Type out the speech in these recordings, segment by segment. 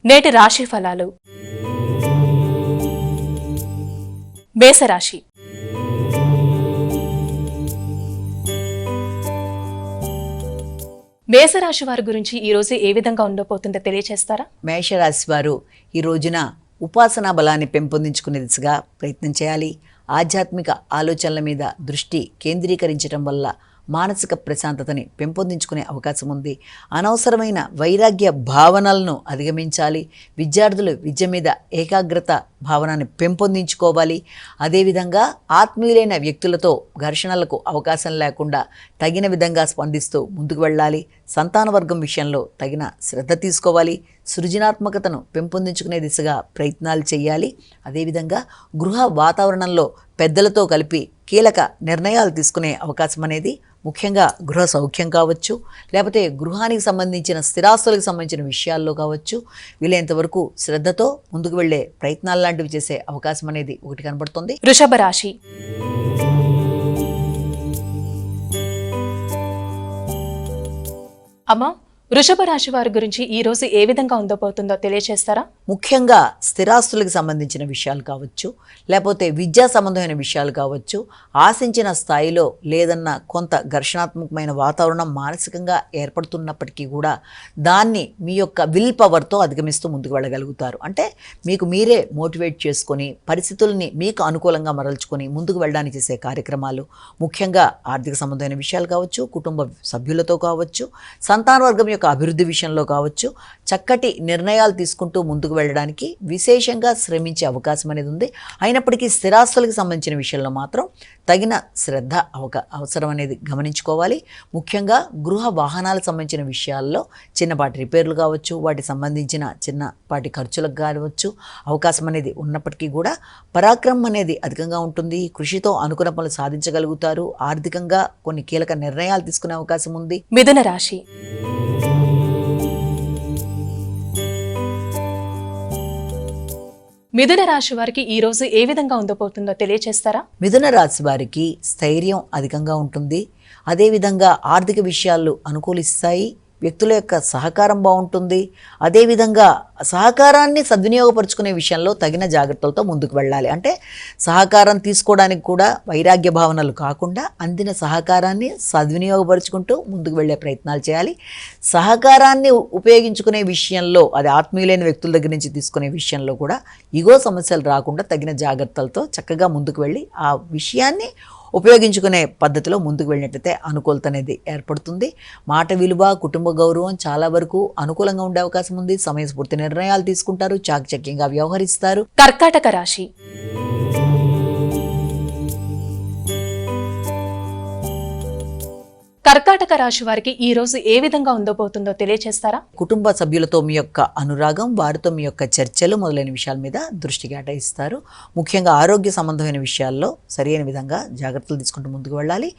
నేటి రాశి ఫలాలు. మేషరాశి. మేషరాశి వారి గురించి ఈ రోజు ఏ విధంగా ఉండబోతుందో తెలియజేస్తారా? మేషరాశి వారు ఈ రోజున ఉపాసనా బలాన్ని పెంపొందించుకునే దిశగా ప్రయత్నం చేయాలి. ఆధ్యాత్మిక ఆలోచనల మీద దృష్టి కేంద్రీకరించడం వల్ల మానసిక ప్రశాంతతని పెంపొందించుకునే అవకాశం ఉంది. అనవసరమైన వైరాగ్య భావనలను అధిగమించాలి. విద్యార్థులు విద్య మీద ఏకాగ్రత భావనని పెంపొందించుకోవాలి. అదేవిధంగా ఆత్మీయులైన వ్యక్తులతో ఘర్షణలకు అవకాశం లేకుండా తగిన విధంగా స్పందిస్తూ ముందుకు వెళ్ళాలి. సంతాన వర్గం విషయంలో తగిన శ్రద్ధ తీసుకోవాలి. సృజనాత్మకతను పెంపొందించుకునే దిశగా ప్రయత్నాలు చేయాలి. అదేవిధంగా గృహ వాతావరణంలో పెద్దలతో కలిపి కీలక నిర్ణయాలు తీసుకునే అవకాశం అనేది, ముఖ్యంగా గృహ సౌఖ్యం కావచ్చు, లేకపోతే గృహానికి సంబంధించిన స్థిరాస్తులకు సంబంధించిన విషయాల్లో కావచ్చు, వీలైనంతవరకు శ్రద్ధతో ముందుకు వెళ్లే ప్రయత్నాలు లాంటివి చేసే అవకాశం అనేది ఒకటి కనబడుతుంది. వృషభ రాశి. అమ్మా, వృషభ రాశి వారి గురించి ఈ రోజు ఏ విధంగా ఉండబోతుందో తెలియజేస్తారా? ముఖ్యంగా స్థిరాస్తులకు సంబంధించిన విషయాలు కావచ్చు, లేకపోతే విద్యా సంబంధమైన విషయాలు కావచ్చు, ఆశించిన స్థాయిలో లేదన్న కొంత ఘర్షణాత్మకమైన వాతావరణం మానసికంగా ఏర్పడుతున్నప్పటికీ కూడా దాన్ని మీ యొక్క విల్ పవర్తో అధిగమిస్తూ ముందుకు వెళ్ళగలుగుతారు. అంటే మీకు మీరే మోటివేట్ చేసుకొని పరిస్థితుల్ని మీకు అనుకూలంగా మరల్చుకొని ముందుకు వెళ్ళడానికి చేసే కార్యక్రమాలు, ముఖ్యంగా ఆర్థిక సంబంధమైన విషయాలు కావచ్చు, కుటుంబ సభ్యులతో కావచ్చు, సంతాన వర్గం యొక్క అభివృద్ధి విషయంలో కావచ్చు, చక్కటి నిర్ణయాలు తీసుకుంటూ ముందుకు వెళ్ళడానికి విశేషంగా శ్రమించే అవకాశం అనేది ఉంది. అయినప్పటికీ స్థిరాస్తులకు సంబంధించిన విషయంలో మాత్రం తగిన శ్రద్ధ అవసరం అనేది గమనించుకోవాలి. ముఖ్యంగా గృహ వాహనాలకు సంబంధించిన విషయాల్లో చిన్నపాటి రిపేర్లు కావచ్చు, వాటికి సంబంధించిన చిన్నపాటి ఖర్చులకు కావచ్చు అవకాశం అనేది ఉన్నప్పటికీ కూడా పరాక్రమం అనేది అధికంగా ఉంటుంది. కృషితో అనుకున్న పనులు సాధించగలుగుతారు. ఆర్థికంగా కొన్ని కీలక నిర్ణయాలు తీసుకునే అవకాశం ఉంది. మిథున రాశి. మిథున రాశి వారికి ఈ రోజు ఏ విధంగా ఉండబోతుందో తెలియజేస్తారా? మిథున రాశి వారికి స్థైర్యం అధికంగా ఉంటుంది. అదేవిధంగా ఆర్థిక విషయాలు అనుకూలిస్తాయి. వ్యక్తుల యొక్క సహకారం బాగుంటుంది. అదేవిధంగా సహకారాన్ని సద్వినియోగపరుచుకునే విషయంలో తగిన జాగ్రత్తలతో ముందుకు వెళ్ళాలి. అంటే సహకారం తీసుకోవడానికి కూడా వైరాగ్య భావనలు కాకుండా అందిన సహకారాన్ని సద్వినియోగపరుచుకుంటూ ముందుకు వెళ్ళే ప్రయత్నాలు చేయాలి. సహకారాన్ని ఉపయోగించుకునే విషయంలో, అది ఆత్మీయులైన వ్యక్తుల దగ్గర నుంచి తీసుకునే విషయంలో కూడా ఇగో సమస్యలు రాకుండా తగిన జాగ్రత్తలతో చక్కగా ముందుకు వెళ్ళి ఆ విషయాన్ని ఉపయోగించుకునే పద్ధతిలో ముందుకు వెళ్ళినట్లయితే అనుకూలత అనేది ఏర్పడుతుంది. మాట విలువ, కుటుంబ గౌరవం చాలా వరకు అనుకూలంగా ఉండే అవకాశం ఉంది. సమయస్ఫూర్తి నిర్ణయాలు తీసుకుంటారు. చాకచక్యంగా వ్యవహరిస్తారు. కర్కాటక రాశి. కర్కాటక రాశి వారికి ఈ రోజు ఏ విధంగా ఉండబోతుందో తెలియజేస్తారా? కుటుంబ సభ్యులతో మీ యొక్క అనురాగం, వారితో మీ యొక్క చర్చలు మొదలైన విషయాల మీద దృష్టి కేటాయిస్తారు. ముఖ్యంగా ఆరోగ్య సంబంధమైన విషయాల్లో సరైన విధంగా జాగ్రత్తలు తీసుకుంటూ ముందుకు వెళ్ళాలి.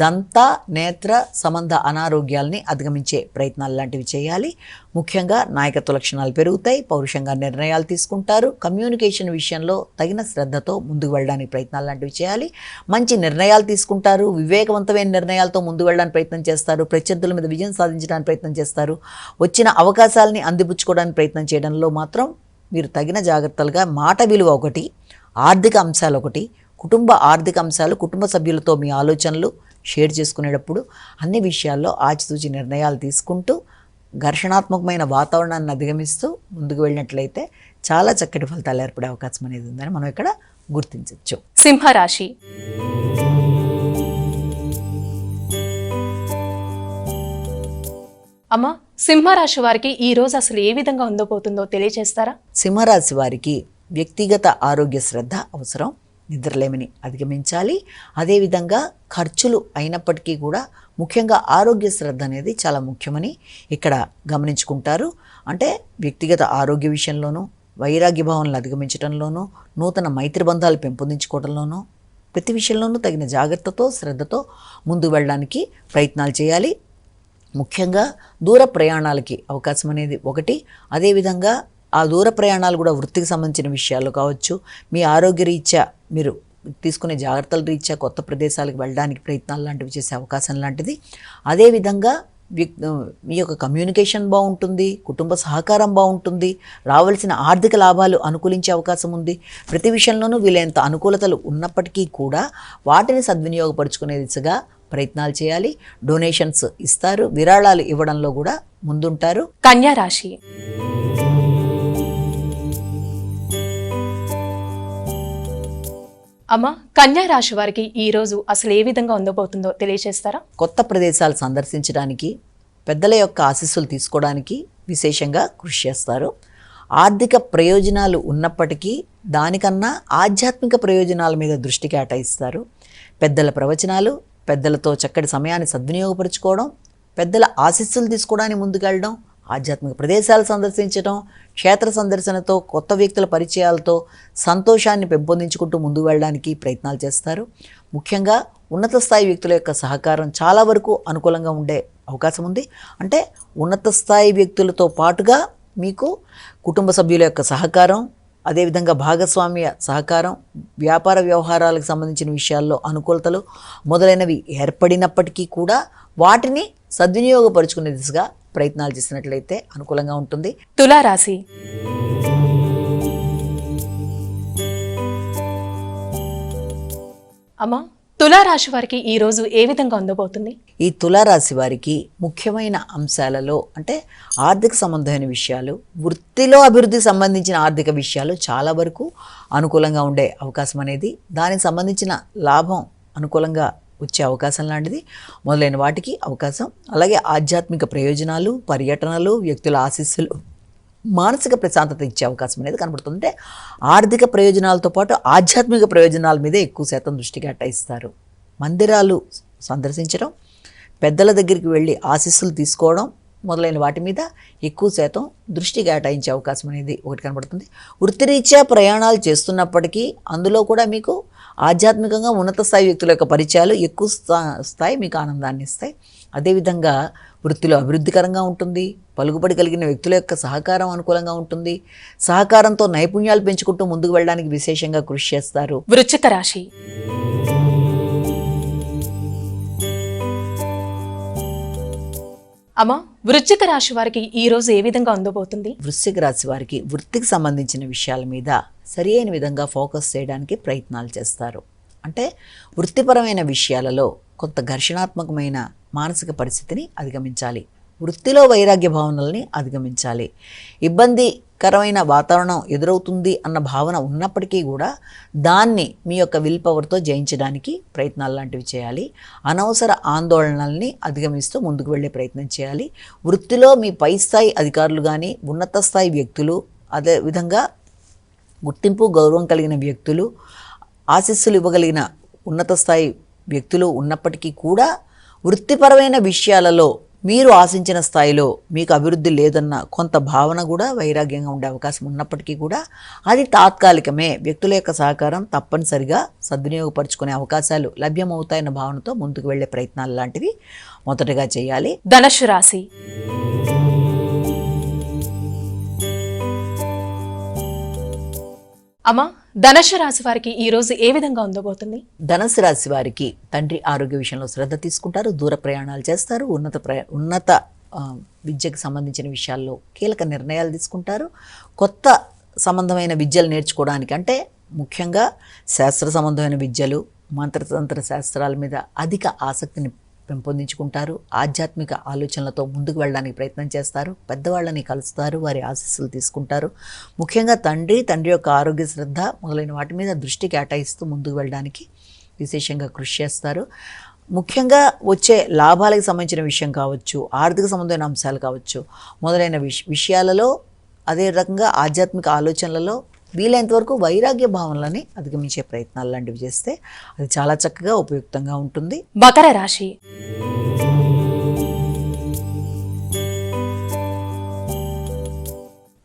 దంత నేత్ర సంబంధ అనారోగ్యాలని అధిగమించే ప్రయత్నాలు లాంటివి చేయాలి. ముఖ్యంగా నాయకత్వ లక్షణాలు పెరుగుతాయి. పౌరుషంగా నిర్ణయాలు తీసుకుంటారు. కమ్యూనికేషన్ విషయంలో తగిన శ్రద్ధతో ముందుకు వెళ్ళడానికి ప్రయత్నాలు లాంటివి చేయాలి. మంచి నిర్ణయాలు తీసుకుంటారు. వివేకవంతమైన నిర్ణయాలతో ముందుకు వెళ్ళడానికి ప్రయత్నం చేస్తారు. ప్రత్యర్థుల మీద విజయం సాధించడానికి ప్రయత్నం చేస్తారు. వచ్చిన అవకాశాలని అందిపుచ్చుకోవడానికి ప్రయత్నం చేయడంలో మాత్రం మీరు తగిన జాగ్రత్తలుగా మాట విలువ ఒకటి, ఆర్థిక అంశాలు ఒకటి, కుటుంబ ఆర్థిక అంశాలు, కుటుంబ సభ్యులతో మీ ఆలోచనలు షేర్ చేసుకునేటప్పుడు అన్ని విషయాల్లో ఆచితూచి నిర్ణయాలు తీసుకుంటూ ఘర్షణాత్మకమైన వాతావరణాన్ని అధిగమిస్తూ ముందుకు వెళ్ళినట్లయితే చాలా చక్కటి ఫలితాలు ఏర్పడే అవకాశం అనేది ఉందని మనం ఇక్కడ గుర్తించవచ్చు. సింహరాశి. అమ్మా, సింహరాశి వారికి ఈ రోజు అసలు ఏ విధంగా ఉండబోతుందో తెలియజేస్తారా? సింహరాశి వారికి వ్యక్తిగత ఆరోగ్య శ్రద్ధ అవసరం. నిద్రలేమిని అధిగమించాలి. అదేవిధంగా ఖర్చులు అయినప్పటికీ కూడా ముఖ్యంగా ఆరోగ్య శ్రద్ధ అనేది చాలా ముఖ్యమని ఇక్కడ గమనించుకుంటారు. అంటే వ్యక్తిగత ఆరోగ్య విషయంలోనూ, వైరాగ్య భావనలు అధిగమించడంలోనూ, నూతన మైత్రి బంధాలు పెంపొందించుకోవడంలోనూ, ప్రతి విషయంలోనూ తగిన జాగ్రత్తతో శ్రద్ధతో ముందుకు వెళ్ళడానికి ప్రయత్నాలు చేయాలి. ముఖ్యంగా దూర ప్రయాణాలకి అవకాశం అనేది ఒకటి. అదేవిధంగా ఆ దూర ప్రయాణాలు కూడా వృత్తికి సంబంధించిన విషయాలు కావచ్చు, మీ ఆరోగ్య రీత్యా మీరు తీసుకునే జాగ్రత్తల రీత్యా కొత్త ప్రదేశాలకు వెళ్ళడానికి ప్రయత్నాలు లాంటివి చేసే అవకాశం లాంటిది. అదేవిధంగా మీ యొక్క కమ్యూనికేషన్ బాగుంటుంది, కుటుంబ సహకారం బాగుంటుంది, రావాల్సిన ఆర్థిక లాభాలు అనుకూలించే అవకాశం ఉంది. ప్రతి విషయంలోనూ వీలైనంత అనుకూలతలు ఉన్నప్పటికీ కూడా వాటిని సద్వినియోగపరుచుకునే దిశగా ప్రయత్నాలు చేయాలి. డొనేషన్స్ ఇస్తారు, విరాళాలు ఇవ్వడంలో కూడా ముందుంటారు. కన్యా రాశి. అమ్మ, కన్యా రాశి వారికి ఈ రోజు అసలు ఏ విధంగా ఉండబోతుందో తెలియజేస్తారా? కొత్త ప్రదేశాలు సందర్శించడానికి, పెద్దల యొక్క ఆశీస్సులు తీసుకోవడానికి విశేషంగా కృషి చేస్తారు. ఆర్థిక ప్రయోజనాలు ఉన్నప్పటికీ దానికన్నా ఆధ్యాత్మిక ప్రయోజనాల మీద దృష్టి కేటాయిస్తారు. పెద్దల ప్రవచనాలు, పెద్దలతో చక్కటి సమయాన్ని సద్వినియోగపరుచుకోవడం, పెద్దల ఆశీస్సులు తీసుకోవడానికి ముందుకెళ్ళడం, ఆధ్యాత్మిక ప్రదేశాలు సందర్శించడం, క్షేత్ర సందర్శనతో కొత్త వ్యక్తుల పరిచయాలతో సంతోషాన్ని పెంపొందించుకుంటూ ముందుకు వెళ్ళడానికి ప్రయత్నాలు చేస్తారు. ముఖ్యంగా ఉన్నత స్థాయి వ్యక్తుల యొక్క సహకారం చాలా వరకు అనుకూలంగా ఉండే అవకాశం ఉంది. అంటే ఉన్నత స్థాయి వ్యక్తులతో పాటుగా మీకు కుటుంబ సభ్యుల యొక్క సహకారం, అదేవిధంగా భాగస్వామ్య సహకారం, వ్యాపార వ్యవహారాలకు సంబంధించిన విషయాల్లో అనుకూలతలు మొదలైనవి ఏర్పడినప్పటికీ కూడా వాటిని సద్వినియోగపరుచుకునే దిశగా ప్రయత్నాలు చేసినట్లయితే అనుకూలంగా ఉంటుంది. తులారాశి. అమ్మా, తులారాశి వారికి ఈ రోజు ఏ విధంగా ఉండబోతుంది? ఈ తులారాశి వారికి ముఖ్యమైన అంశాలలో అంటే ఆర్థిక సంబంధమైన విషయాలు, వృత్తిలో అభివృద్ధికి సంబంధించిన ఆర్థిక విషయాలు చాలా వరకు అనుకూలంగా ఉండే అవకాశం అనేది, దానికి సంబంధించిన లాభం అనుకూలంగా వచ్చే అవకాశం లాంటిది మొదలైన వాటికి అవకాశం. అలాగే ఆధ్యాత్మిక ప్రయోజనాలు, పర్యటనలు, వ్యక్తుల ఆశీస్సులు, మానసిక ప్రశాంతత ఇచ్చే అవకాశం అనేది కనబడుతుంది. అంటే ఆర్థిక ప్రయోజనాలతో పాటు ఆధ్యాత్మిక ప్రయోజనాల మీదే ఎక్కువ శాతం దృష్టి కేటాయిస్తారు. మందిరాలు సందర్శించడం, పెద్దల దగ్గరికి వెళ్ళి ఆశీస్సులు తీసుకోవడం మొదలైన వాటి మీద ఎక్కువ శాతం దృష్టి కేటాయించే అవకాశం అనేది ఒకటి కనబడుతుంది. వృత్తిరీత్యా ప్రయాణాలు చేస్తున్నప్పటికీ అందులో కూడా మీకు ఆధ్యాత్మికంగా ఉన్నత స్థాయి వ్యక్తుల యొక్క పరిచయాలు ఎక్కువ స్థాయి మీకు ఆనందాన్ని ఇస్తాయి. అదేవిధంగా వృత్తిలో అభివృద్ధికరంగా ఉంటుంది. పలుకుబడి కలిగిన వ్యక్తుల యొక్క సహకారం అనుకూలంగా ఉంటుంది. సహకారంతో నైపుణ్యాలు పెంచుకుంటూ ముందుకు వెళ్ళడానికి విశేషంగా కృషి చేస్తారు. వృశ్చిక రాశి. అమ్మా, వృశ్చిక రాశి వారికి ఈ రోజు ఏ విధంగా ఉండబోతుంది? వృశ్చిక రాశి వారికి వృత్తికి సంబంధించిన విషయాల మీద సరి అయిన విధంగా ఫోకస్ చేయడానికి ప్రయత్నాలు చేస్తారు. అంటే వృత్తిపరమైన విషయాలలో కొంత ఘర్షణాత్మకమైన మానసిక పరిస్థితిని అధిగమించాలి. వృత్తిలో వైరాగ్య భావనల్ని అధిగమించాలి. ఇబ్బందికరమైన వాతావరణం ఎదురవుతుంది అన్న భావన ఉన్నప్పటికీ కూడా దాన్ని మీ యొక్క విల్ పవర్తో జయించడానికి ప్రయత్నాలు లాంటివి చేయాలి. అనవసర ఆందోళనల్ని అధిగమిస్తూ ముందుకు వెళ్ళే ప్రయత్నం చేయాలి. వృత్తిలో మీ పై స్థాయి అధికారులు కానీ, ఉన్నత స్థాయి వ్యక్తులు, అదేవిధంగా గుర్తింపు గౌరవం కలిగిన వ్యక్తులు, ఆశీస్సులు ఇవ్వగలిగిన ఉన్నత స్థాయి వ్యక్తులు ఉన్నప్పటికీ కూడా వృత్తిపరమైన విషయాలలో మీరు ఆశించిన స్థాయిలో మీకు అభివృద్ధి లేదన్న కొంత భావన కూడా వైరాగ్యంగా ఉండే అవకాశం ఉన్నప్పటికీ కూడా అది తాత్కాలికమే. వ్యక్తుల యొక్క సహకారం తప్పనిసరిగా సద్వినియోగపరుచుకునే అవకాశాలు లభ్యమవుతాయన్న భావనతో ముందుకు వెళ్ళే ప్రయత్నాలు లాంటివి మొదటగా చేయాలి. ధనుస్సు రాశి. అమ్మా, ధనుస్సు రాశి వారికి ఈ రోజు ఏ విధంగా ఉండబోతుంది? ధనుస్సు రాశి వారికి తండ్రి ఆరోగ్య విషయంలో శ్రద్ధ తీసుకుంటారు. దూర ప్రయాణాలు చేస్తారు. ఉన్నత విద్యకు సంబంధించిన విషయాల్లో కీలక నిర్ణయాలు తీసుకుంటారు. కొత్త సంబంధమైన విద్యలు నేర్చుకోవడానికి, అంటే ముఖ్యంగా శాస్త్ర సంబంధమైన విద్యలు, మంత్రతంత్ర శాస్త్రాల మీద అధిక ఆసక్తిని పెంపొందించుకుంటారు. ఆధ్యాత్మిక ఆలోచనలతో ముందుకు వెళ్ళడానికి ప్రయత్నం చేస్తారు. పెద్దవాళ్ళని కలుస్తారు, వారి ఆశీస్సులు తీసుకుంటారు. ముఖ్యంగా తండ్రి యొక్క ఆరోగ్య శ్రద్ధ మొదలైన వాటి మీద దృష్టి కేటాయిస్తూ ముందుకు వెళ్ళడానికి విశేషంగా కృషి చేస్తారు. ముఖ్యంగా వచ్చే లాభాలకు సంబంధించిన విషయం కావచ్చు, ఆర్థిక సంబంధమైన అంశాలు కావచ్చు, మొదలైన విషయాలలో, అదే రకంగా ఆధ్యాత్మిక ఆలోచనలలో వీలైనంత వరకు వైరాగ్య భావనలని అధిగమించే ప్రయత్నాలు లాంటివి చేస్తే అది చాలా చక్కగా ఉపయుక్తంగా ఉంటుంది. మకర రాశి.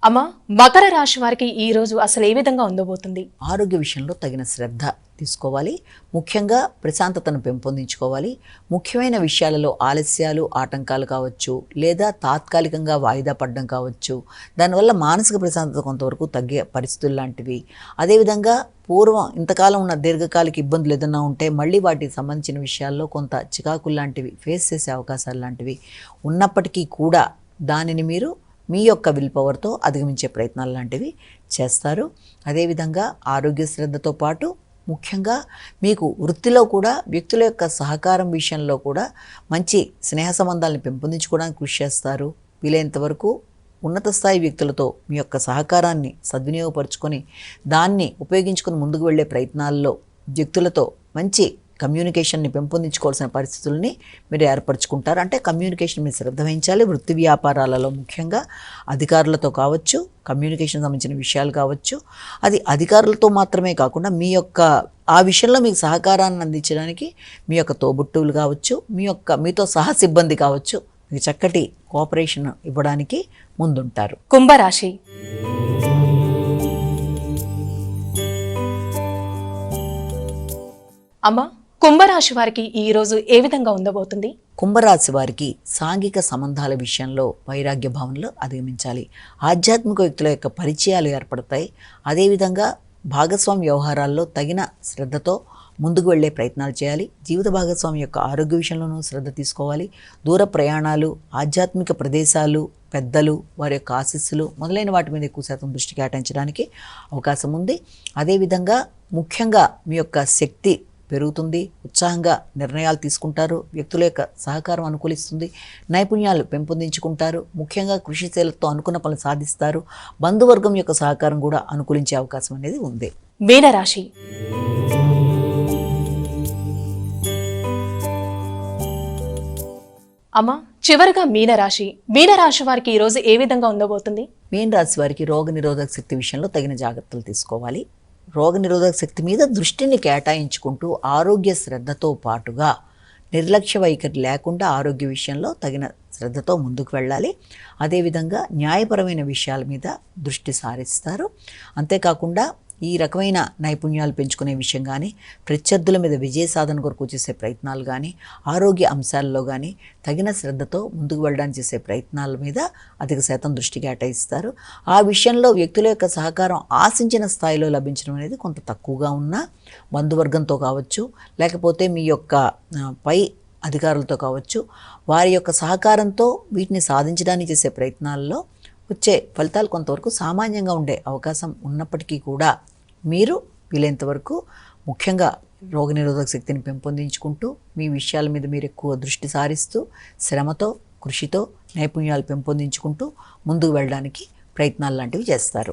అమ్మా, మకర రాశి వారికి ఈ రోజు అసలు ఏ విధంగా ఉండబోతుంది? ఆరోగ్య విషయంలో తగిన శ్రద్ధ తీసుకోవాలి. ముఖ్యంగా ప్రశాంతతను పెంపొందించుకోవాలి. ముఖ్యమైన విషయాలలో ఆలస్యాలు, ఆటంకాలు కావచ్చు, లేదా తాత్కాలికంగా వాయిదా పడడం కావచ్చు, దానివల్ల మానసిక ప్రశాంతత కొంతవరకు తగ్గే పరిస్థితులు లాంటివి. అదేవిధంగా పూర్వం ఇంతకాలం ఉన్న దీర్ఘకాలిక ఇబ్బందులు ఏదైనా ఉంటే మళ్ళీ వాటికి సంబంధించిన విషయాల్లో కొంత చికాకులు లాంటివి ఫేస్ చేసే అవకాశాలు లాంటివి ఉన్నప్పటికీ కూడా దానిని మీరు మీ యొక్క విల్ పవర్తో అధిగమించే ప్రయత్నాలు లాంటివి చేస్తారు. అదేవిధంగా ఆరోగ్య శ్రద్ధతో పాటు ముఖ్యంగా మీకు వృత్తిలో కూడా వ్యక్తుల యొక్క సహకారం విషయంలో కూడా మంచి స్నేహ సంబంధాలను పెంపొందించుకోవడానికి కృషి చేస్తారు. వీలైనంత వరకు ఉన్నత స్థాయి వ్యక్తులతో మీ యొక్క సహకారాన్ని సద్వినియోగపరుచుకొని దాన్ని ఉపయోగించుకొని ముందుకు వెళ్ళే ప్రయత్నాల్లో వ్యక్తులతో మంచి కమ్యూనికేషన్ని పెంపొందించుకోవాల్సిన పరిస్థితుల్ని మీరు ఏర్పరచుకుంటారు. అంటే కమ్యూనికేషన్ మీద శ్రద్ధ వహించాలి. వృత్తి వ్యాపారాలలో ముఖ్యంగా అధికారులతో కావచ్చు, కమ్యూనికేషన్ సంబంధించిన విషయాలు కావచ్చు, అది అధికారులతో మాత్రమే కాకుండా మీ యొక్క ఆ విషయంలో మీకు సహకారాన్ని అందించడానికి మీ యొక్క తోబుట్టువులు కావచ్చు, మీతో సహా సిబ్బంది కావచ్చు, మీకు చక్కటి కోఆపరేషన్ ఇవ్వడానికి ముందుంటారు. కుంభరాశి. అమ్మా, కుంభరాశి వారికి ఈ రోజు ఏ విధంగా ఉండబోతుంది? కుంభరాశి వారికి సాంఘిక సంబంధాల విషయంలో వైరాగ్య భావనలు అధిగమించాలి. ఆధ్యాత్మిక వ్యక్తుల యొక్క పరిచయాలు ఏర్పడతాయి. అదేవిధంగా భాగస్వామి వ్యవహారాల్లో తగిన శ్రద్ధతో ముందుకు వెళ్ళే ప్రయత్నాలు చేయాలి. జీవిత భాగస్వామి యొక్క ఆరోగ్య విషయంలోనూ శ్రద్ధ తీసుకోవాలి. దూర ప్రయాణాలు, ఆధ్యాత్మిక ప్రదేశాలు, పెద్దలు, వారి యొక్క ఆశీస్సులు మొదలైన వాటి మీద ఎక్కువ శాతం దృష్టి కేటాయించడానికి అవకాశం ఉంది. అదేవిధంగా ముఖ్యంగా మీ యొక్క శక్తి పెరుగుతుంది. ఉత్సాహంగా నిర్ణయాలు తీసుకుంటారు. వ్యక్తుల యొక్క సహకారం అనుకూలిస్తుంది. నైపుణ్యాలు పెంపొందించుకుంటారు. ముఖ్యంగా కృషిశీలతో అనుకున్న పనులు సాధిస్తారు. బంధువర్గం యొక్క సహకారం కూడా అనుకూలించే అవకాశం అనేది ఉంది. మీనరాశి. అమ్మా, చివరిగా మీనరాశి వారికి ఈ రోజు ఏ విధంగా ఉండబోతుంది? మీనరాశి వారికి రోగనిరోధక శక్తి విషయంలో తగిన జాగ్రత్తలు తీసుకోవాలి. రోగనిరోధక శక్తి మీద దృష్టిని కేటాయించుకుంటూ ఆరోగ్య శ్రద్ధతో పాటుగా నిర్లక్ష్య వైఖరి లేకుండా ఆరోగ్య విషయంలో తగిన శ్రద్ధతో ముందుకు వెళ్ళాలి. అదేవిధంగా న్యాయపరమైన విషయాల మీద దృష్టి సారిస్తారు. అంతేకాకుండా ఈ రకమైన నైపుణ్యాలు పెంచుకునే విషయం కానీ, ప్రత్యర్థుల మీద విజయ సాధన కొరకు చేసే ప్రయత్నాలు కానీ, ఆరోగ్య అంశాల్లో కానీ తగిన శ్రద్ధతో ముందుకు వెళ్ళడానికి చేసే ప్రయత్నాల మీద అధిక శాతం దృష్టి కేటాయిస్తారు. ఆ విషయంలో వ్యక్తుల యొక్క సహకారం ఆశించిన స్థాయిలో లభించడం అనేది కొంత తక్కువగా ఉన్నా బంధువర్గంతో కావచ్చు, లేకపోతే మీ యొక్క పై అధికారులతో కావచ్చు, వారి యొక్క సహకారంతో వీటిని సాధించడానికి చేసే ప్రయత్నాల్లో వచ్చే ఫలితాలు కొంతవరకు సామాన్యంగా ఉండే అవకాశం ఉన్నప్పటికీ కూడా మీరు వీలైనంత వరకు ముఖ్యంగా రోగనిరోధక శక్తిని పెంపొందించుకుంటూ మీ విషయాల మీద మీరు ఎక్కువ దృష్టి సారిస్తూ శ్రమతో, కృషితో నైపుణ్యాలు పెంపొందించుకుంటూ ముందుకు వెళ్ళడానికి ప్రయత్నాలు లాంటివి చేస్తారు.